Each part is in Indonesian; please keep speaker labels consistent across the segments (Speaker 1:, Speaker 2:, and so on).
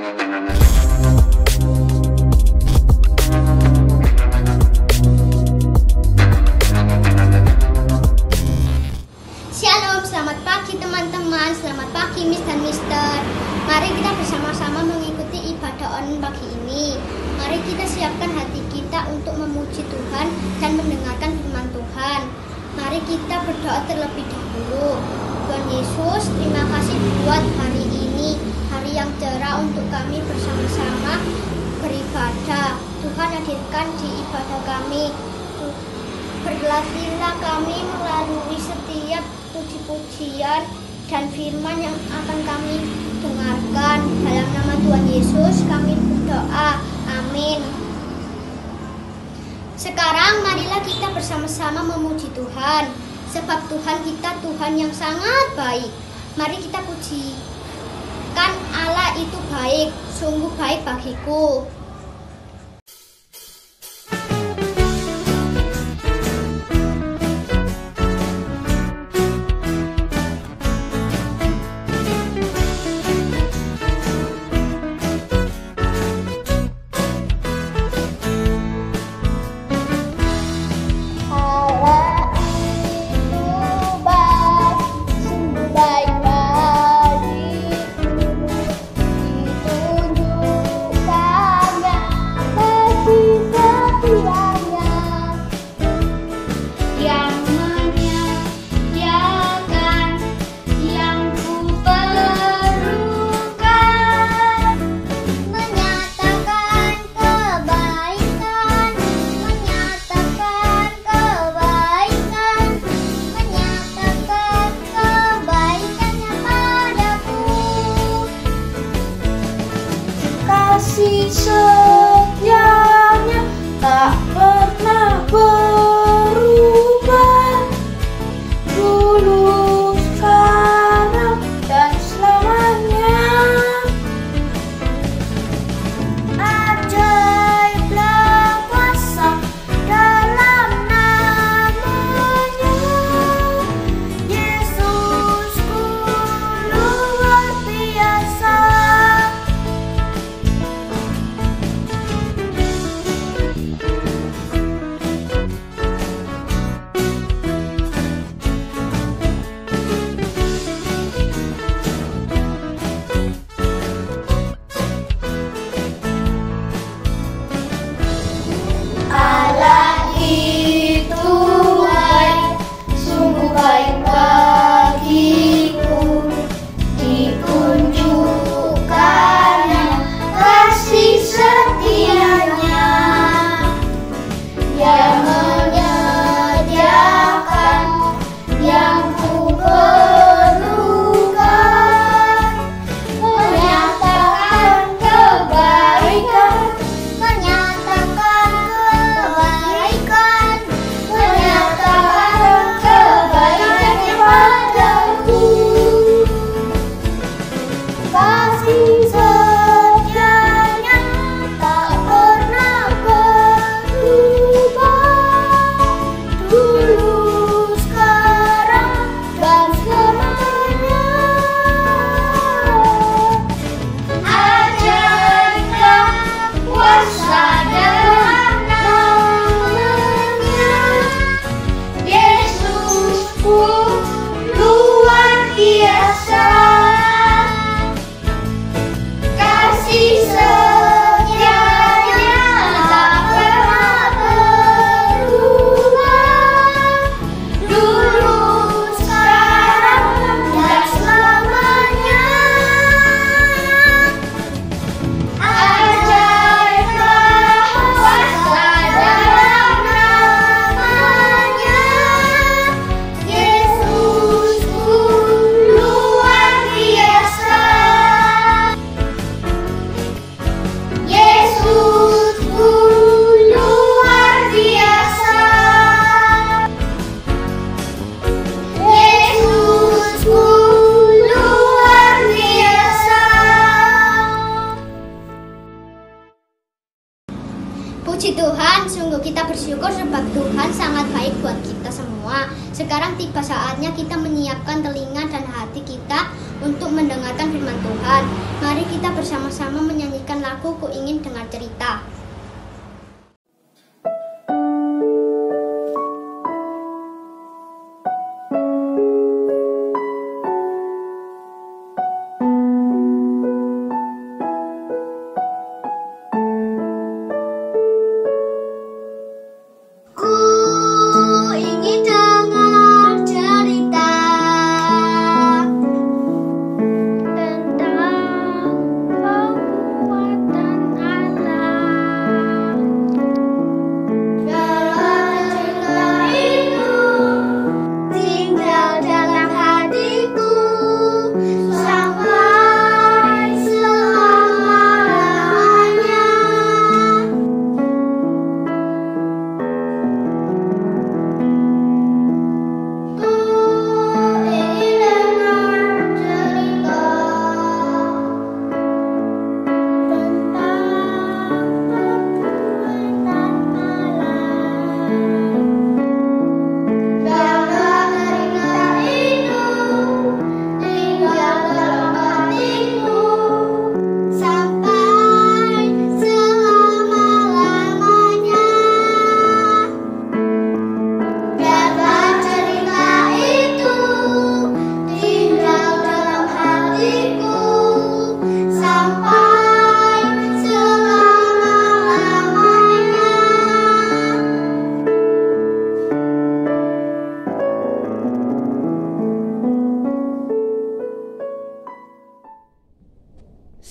Speaker 1: Shalom, selamat pagi teman-teman, selamat pagi Miss dan Mister. Mari kita bersama-sama mengikuti ibadah online pagi ini. Mari kita siapkan hati kita untuk memuji Tuhan dan mendengarkan firman Tuhan. Mari kita berdoa terlebih dahulu. Tuhan Yesus, terima kasih buat hari ini, hari yang cerah untuk kami bersama-sama beribadah. Tuhan hadirkan di ibadah kami. Berlatihlah kami melalui setiap puji-pujian dan firman yang akan kami dengarkan. Dalam nama Tuhan Yesus kami berdoa. Amin. Sekarang marilah kita bersama-sama memuji Tuhan. Sebab Tuhan kita Tuhan yang sangat baik. Mari kita pujikan Allah itu baik, sungguh baik bagiku.
Speaker 2: Kasih setianya tak pernah berubah, dulu, sekarang, dan selamanya. Ajaiblah kuasa dalam namanya, Yesusku luar biasa.
Speaker 1: Puji Tuhan, sungguh kita bersyukur sebab Tuhan sangat baik buat kita semua. Sekarang tiba saatnya kita menyiapkan telinga dan hati kita untuk mendengarkan firman Tuhan. Mari kita bersama-sama menyanyikan lagu Ku Ingin Dengar Cerita.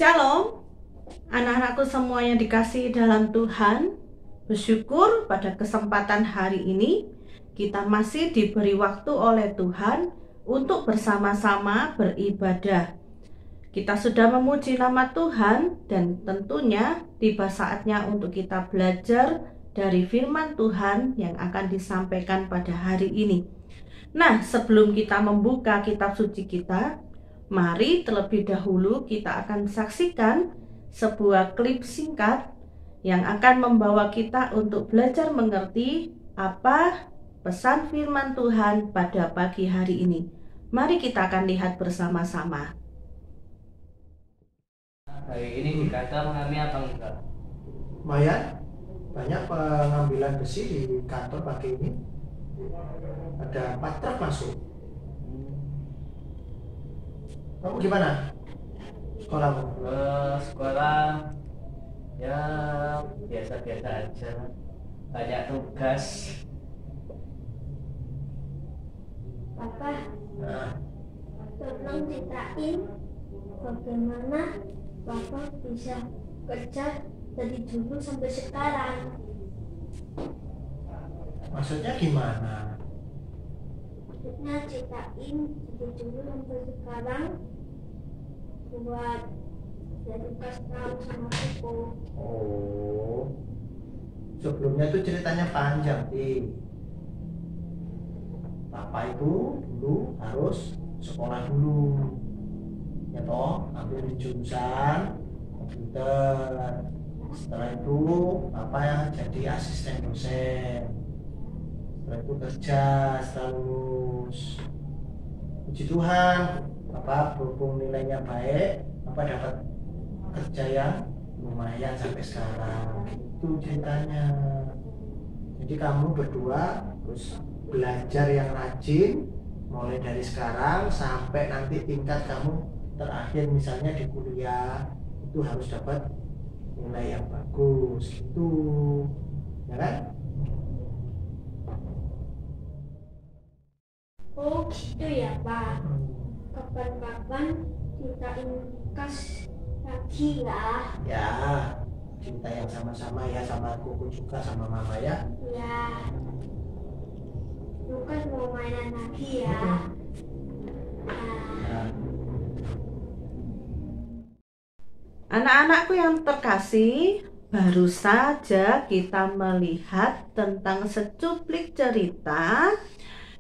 Speaker 3: Shalom, anak-anakku semua yang dikasihi dalam Tuhan. Bersyukur pada kesempatan hari ini kita masih diberi waktu oleh Tuhan untuk bersama-sama beribadah. Kita sudah memuji nama Tuhan dan tentunya tiba saatnya untuk kita belajar dari firman Tuhan yang akan disampaikan pada hari ini. Nah, sebelum kita membuka kitab suci kita, mari terlebih dahulu kita akan saksikan sebuah klip singkat yang akan membawa kita untuk belajar mengerti apa pesan firman Tuhan pada pagi hari ini. Mari kita akan lihat bersama-sama.
Speaker 4: Hari ini di kantor mengalami apa enggak?
Speaker 5: Lumayan, banyak pengambilan besi di kantor pagi ini. Ada 4 truk masuk. Kamu gimana? Sekolahmu?
Speaker 4: Sekolah ya biasa-biasa aja. Banyak tugas.
Speaker 2: Papa,
Speaker 5: Nah,
Speaker 2: tolong ceritain bagaimana Papa bisa kerja dari dulu sampai sekarang.
Speaker 5: maksudnya gimana?
Speaker 2: Maksudnya ceritain dari dulu sampai sekarang buat jadi kasih tahu sama aku.
Speaker 5: Oh, sebelumnya tuh ceritanya panjang, Ti. Papa itu dulu harus sekolah dulu, ya toh, ambil jurusan komputer. Setelah itu Papa yang jadi asisten dosen. Setelah itu kerja, setelah lulus. Puji Tuhan, Papa berhubung nilainya baik, Papa dapat kerja yang lumayan sampai sekarang. Itu ceritanya. Jadi kamu berdua terus belajar yang rajin mulai dari sekarang sampai nanti tingkat kamu terakhir misalnya di kuliah itu harus dapat nilai yang bagus gitu, ya kan?
Speaker 2: Oh gitu ya Pak. Kapan-kapan ceritain kas lagi lah.
Speaker 5: Ya, cinta yang sama-sama ya, sama Kuku juga sama Mama ya.
Speaker 2: Ya, Lukas mau mainan lagi ya. Nah,
Speaker 5: Nah,
Speaker 3: Anak-anakku yang terkasih, baru saja kita melihat tentang secuplik cerita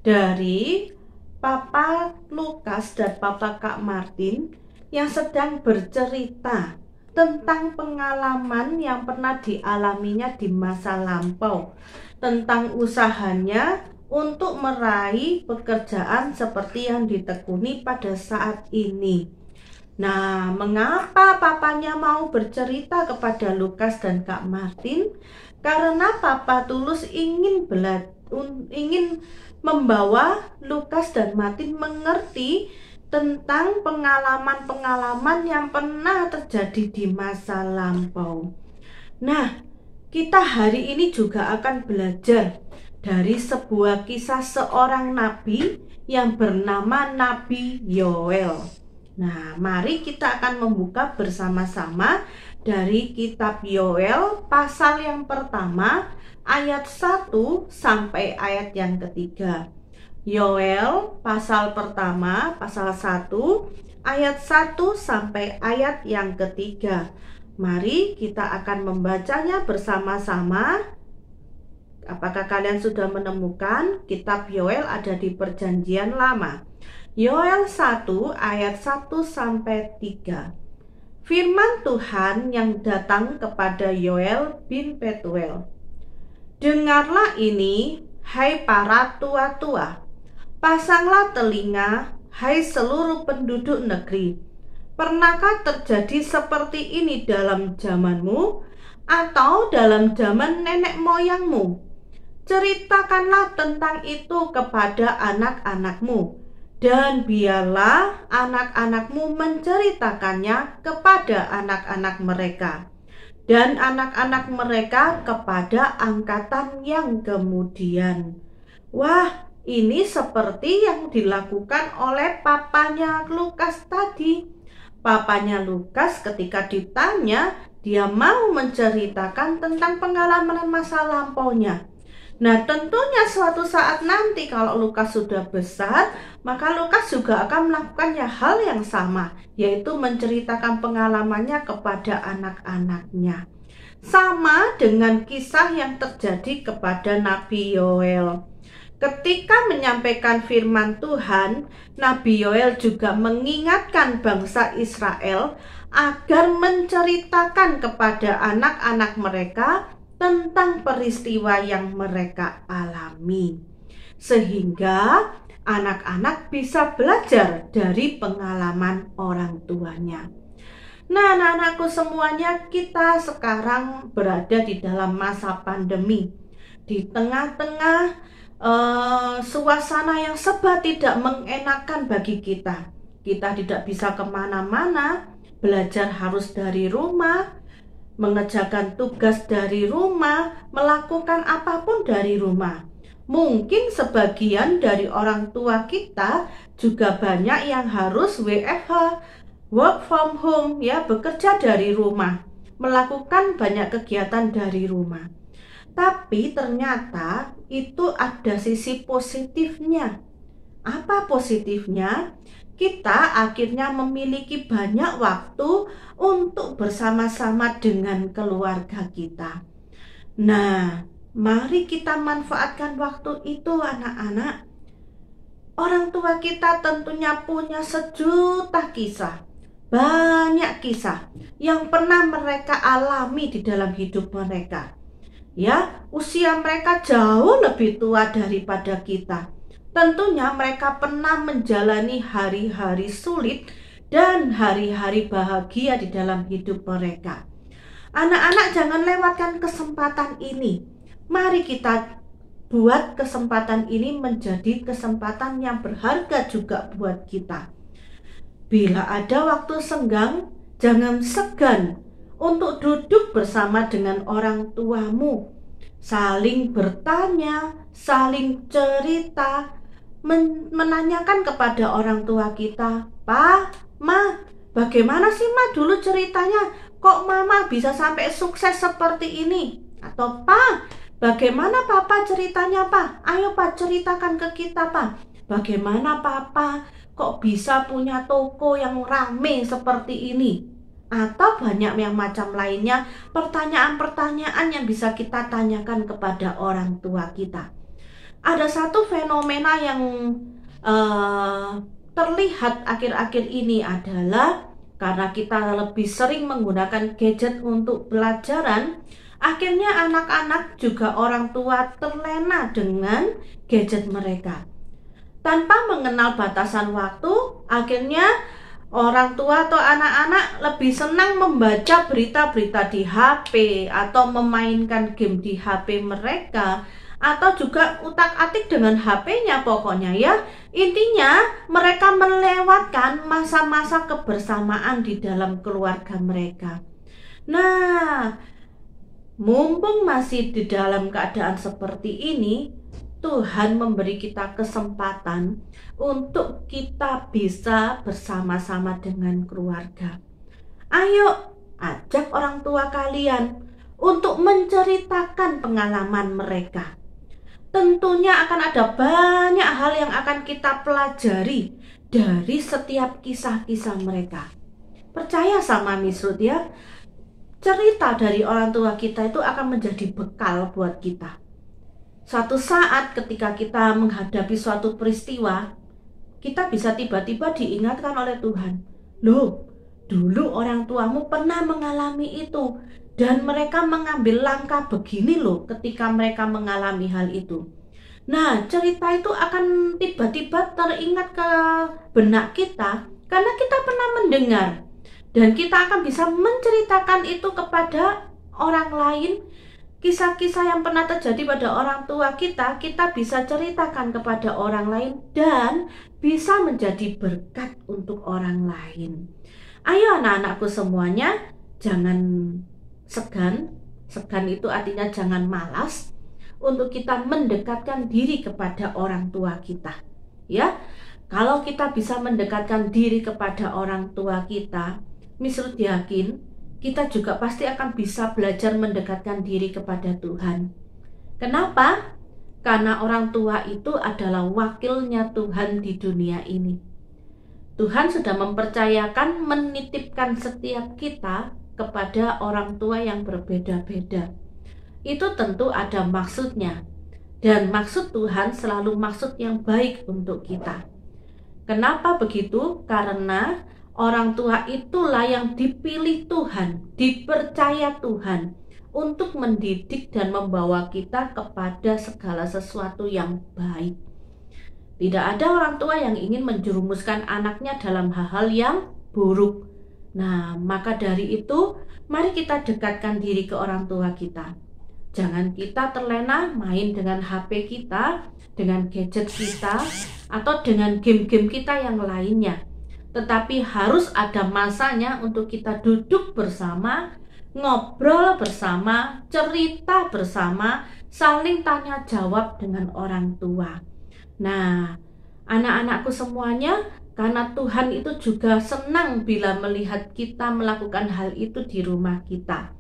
Speaker 3: dari Papa Lukas dan Papa Kak Martin yang sedang bercerita tentang pengalaman yang pernah dialaminya di masa lampau, tentang usahanya untuk meraih pekerjaan seperti yang ditekuni pada saat ini. Nah, mengapa papanya mau bercerita kepada Lukas dan Kak Martin? Karena Papa Tulus ingin membawa Lukas dan Martin mengerti tentang pengalaman-pengalaman yang pernah terjadi di masa lampau. Nah, kita hari ini juga akan belajar dari sebuah kisah seorang nabi yang bernama Nabi Yoel. Nah, mari kita akan membuka bersama-sama dari kitab Yoel pasal yang pertama ayat 1 sampai ayat yang ketiga. Yoel pasal pertama pasal 1 ayat 1 sampai ayat yang ketiga. Mari kita akan membacanya bersama-sama. Apakah kalian sudah menemukan? Kitab Yoel ada di Perjanjian Lama. Yoel 1 ayat 1 sampai 3. Firman Tuhan yang datang kepada Yoel bin Petuel. Dengarlah ini, hai para tua-tua. Pasanglah telinga, hai seluruh penduduk negeri. Pernahkah terjadi seperti ini dalam zamanmu atau dalam zaman nenek moyangmu? Ceritakanlah tentang itu kepada anak-anakmu. Dan biarlah anak-anakmu menceritakannya kepada anak-anak mereka, dan anak-anak mereka kepada angkatan yang kemudian. Wah, ini seperti yang dilakukan oleh papanya Lukas tadi. Papanya Lukas ketika ditanya, dia mau menceritakan tentang pengalaman masa lampaunya. Nah, tentunya suatu saat nanti kalau Lukas sudah besar, maka Lukas juga akan melakukannya hal yang sama, yaitu menceritakan pengalamannya kepada anak-anaknya. Sama dengan kisah yang terjadi kepada Nabi Yoel. Ketika menyampaikan firman Tuhan, Nabi Yoel juga mengingatkan bangsa Israel agar menceritakan kepada anak-anak mereka tentang peristiwa yang mereka alami, sehingga anak-anak bisa belajar dari pengalaman orang tuanya. Nah, anak-anakku semuanya, kita sekarang berada di dalam masa pandemi, di tengah-tengah suasana yang serba tidak mengenakan bagi kita. Kita tidak bisa kemana-mana, belajar harus dari rumah, mengerjakan tugas dari rumah, melakukan apapun dari rumah. Mungkin sebagian dari orang tua kita juga banyak yang harus WFH, work from home, ya, bekerja dari rumah, melakukan banyak kegiatan dari rumah. Tapi ternyata itu ada sisi positifnya. Apa positifnya? Kita akhirnya memiliki banyak waktu untuk bersama-sama dengan keluarga kita. Nah, mari kita manfaatkan waktu itu, anak-anak. Orang tua kita tentunya punya sejuta kisah, banyak kisah yang pernah mereka alami di dalam hidup mereka. Ya, usia mereka jauh lebih tua daripada kita. Tentunya mereka pernah menjalani hari-hari sulit dan hari-hari bahagia di dalam hidup mereka. Anak-anak, jangan lewatkan kesempatan ini. Mari kita buat kesempatan ini menjadi kesempatan yang berharga juga buat kita. Bila ada waktu senggang, jangan segan untuk duduk bersama dengan orang tuamu, saling bertanya, saling cerita, menanyakan kepada orang tua kita, "Pa, Ma, bagaimana sih Ma dulu ceritanya? Kok Mama bisa sampai sukses seperti ini?" Atau, "Pa, bagaimana Papa ceritanya, Pa? Ayo Pa, ceritakan ke kita, Pa. Bagaimana Papa kok bisa punya toko yang rame seperti ini?" Atau banyak yang macam lainnya, pertanyaan-pertanyaan yang bisa kita tanyakan kepada orang tua kita. Ada satu fenomena yang terlihat akhir-akhir ini adalah karena kita lebih sering menggunakan gadget untuk pelajaran, akhirnya anak-anak juga orang tua terlena dengan gadget mereka. Tanpa mengenal batasan waktu, akhirnya orang tua atau anak-anak lebih senang membaca berita-berita di HP atau memainkan game di HP mereka, atau juga utak-atik dengan HP-nya pokoknya ya. Intinya mereka melewatkan masa-masa kebersamaan di dalam keluarga mereka. Nah, mumpung masih di dalam keadaan seperti ini, Tuhan memberi kita kesempatan untuk kita bisa bersama-sama dengan keluarga. Ayo, ajak orang tua kalian untuk menceritakan pengalaman mereka. Tentunya akan ada banyak hal yang akan kita pelajari dari setiap kisah-kisah mereka. Percaya sama Miss Ruth ya, cerita dari orang tua kita itu akan menjadi bekal buat kita. Suatu saat ketika kita menghadapi suatu peristiwa, kita bisa tiba-tiba diingatkan oleh Tuhan. Loh, dulu orang tuamu pernah mengalami itu, dan mereka mengambil langkah begini loh ketika mereka mengalami hal itu. Nah, cerita itu akan tiba-tiba teringat ke benak kita karena kita pernah mendengar. Dan kita akan bisa menceritakan itu kepada orang lain. Kisah-kisah yang pernah terjadi pada orang tua kita bisa ceritakan kepada orang lain dan bisa menjadi berkat untuk orang lain. Ayo anak-anakku semuanya, jangan segan itu artinya jangan malas untuk kita mendekatkan diri kepada orang tua kita. Ya, kalau kita bisa mendekatkan diri kepada orang tua kita, Miss Ruth yakin kita juga pasti akan bisa belajar mendekatkan diri kepada Tuhan. Kenapa? Karena orang tua itu adalah wakilnya Tuhan di dunia ini. Tuhan sudah mempercayakan menitipkan setiap kita kepada orang tua yang berbeda-beda. Itu tentu ada maksudnya. Dan maksud Tuhan selalu maksud yang baik untuk kita. Kenapa begitu? Karena orang tua itulah yang dipilih Tuhan, dipercaya Tuhan untuk mendidik dan membawa kita kepada segala sesuatu yang baik. Tidak ada orang tua yang ingin menjerumuskan anaknya dalam hal-hal yang buruk. Nah, maka dari itu, mari kita dekatkan diri ke orang tua kita. Jangan kita terlena main dengan HP kita, dengan gadget kita, atau dengan game-game kita yang lainnya. Tetapi harus ada masanya untuk kita duduk bersama, ngobrol bersama, cerita bersama, saling tanya jawab dengan orang tua. Nah, anak-anakku semuanya, karena Tuhan itu juga senang bila melihat kita melakukan hal itu di rumah kita.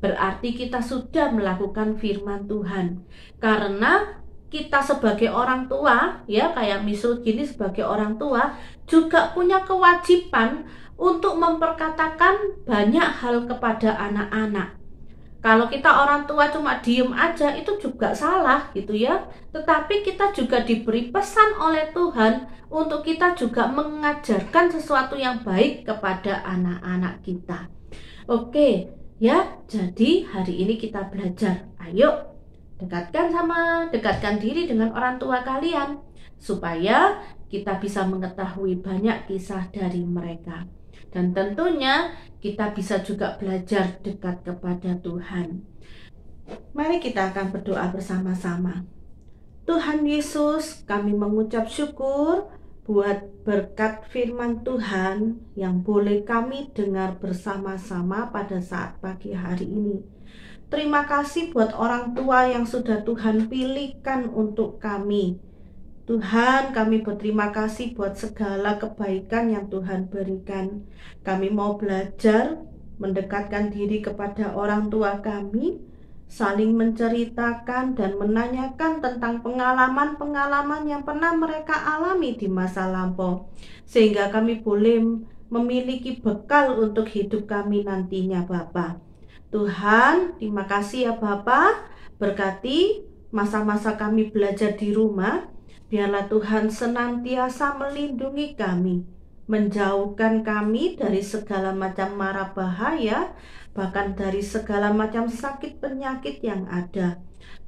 Speaker 3: Berarti kita sudah melakukan firman Tuhan. Karena kita sebagai orang tua, ya kayak Miss Ruth gini sebagai orang tua, juga punya kewajiban untuk memperkatakan banyak hal kepada anak-anak. Kalau kita orang tua cuma diem aja itu juga salah gitu ya. Tetapi kita juga diberi pesan oleh Tuhan untuk kita juga mengajarkan sesuatu yang baik kepada anak-anak kita. Oke ya, jadi hari ini kita belajar. Ayo dekatkan diri dengan orang tua kalian supaya kita bisa mengetahui banyak kisah dari mereka. Dan tentunya kita bisa juga belajar dekat kepada Tuhan. Mari kita akan berdoa bersama-sama. Tuhan Yesus, kami mengucap syukur buat berkat firman Tuhan yang boleh kami dengar bersama-sama pada saat pagi hari ini. Terima kasih buat orang tua yang sudah Tuhan pilihkan untuk kami. Tuhan, kami berterima kasih buat segala kebaikan yang Tuhan berikan. Kami mau belajar mendekatkan diri kepada orang tua kami, saling menceritakan dan menanyakan tentang pengalaman-pengalaman yang pernah mereka alami di masa lampau, sehingga kami boleh memiliki bekal untuk hidup kami nantinya, Bapa. Tuhan, terima kasih ya Bapa, berkati masa-masa kami belajar di rumah. Biarlah Tuhan senantiasa melindungi kami, menjauhkan kami dari segala macam mara bahaya, bahkan dari segala macam sakit penyakit yang ada.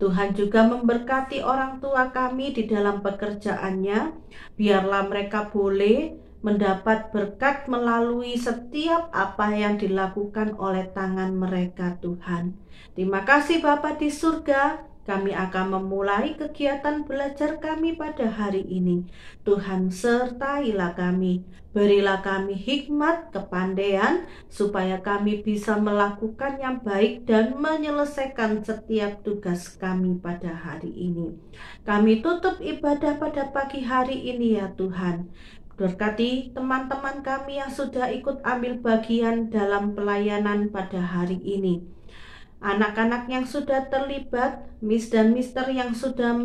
Speaker 3: Tuhan juga memberkati orang tua kami di dalam pekerjaannya. Biarlah mereka boleh mendapat berkat melalui setiap apa yang dilakukan oleh tangan mereka, Tuhan. Terima kasih Bapa di surga. Kami akan memulai kegiatan belajar kami pada hari ini. Tuhan sertailah kami. Berilah kami hikmat, kepandaian, supaya kami bisa melakukan yang baik dan menyelesaikan setiap tugas kami pada hari ini. Kami tutup ibadah pada pagi hari ini ya Tuhan. Berkati teman-teman kami yang sudah ikut ambil bagian dalam pelayanan pada hari ini. Anak-anak yang sudah terlibat, Miss dan Mister yang sudah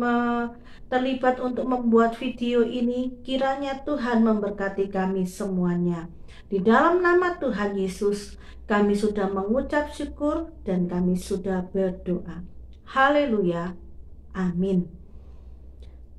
Speaker 3: terlibat untuk membuat video ini, kiranya Tuhan memberkati kami semuanya. Di dalam nama Tuhan Yesus, kami sudah mengucap syukur dan kami sudah berdoa. Haleluya. Amin.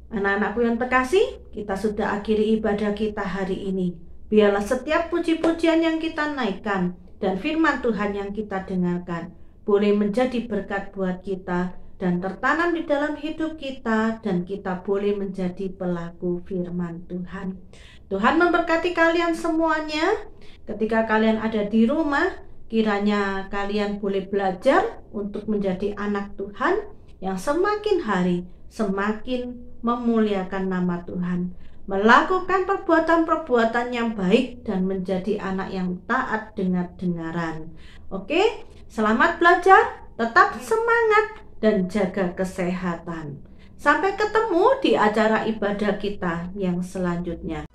Speaker 3: Anak-anakku yang terkasih, kita sudah akhiri ibadah kita hari ini. Biarlah setiap puji-pujian yang kita naikkan dan firman Tuhan yang kita dengarkan boleh menjadi berkat buat kita dan tertanam di dalam hidup kita, dan kita boleh menjadi pelaku firman Tuhan. Tuhan memberkati kalian semuanya. Ketika kalian ada di rumah, kiranya kalian boleh belajar untuk menjadi anak Tuhan yang semakin hari semakin memuliakan nama Tuhan, melakukan perbuatan-perbuatan yang baik dan menjadi anak yang taat dengar-dengaran. Oke? Selamat belajar, tetap semangat, dan jaga kesehatan. Sampai ketemu di acara ibadah kita yang selanjutnya.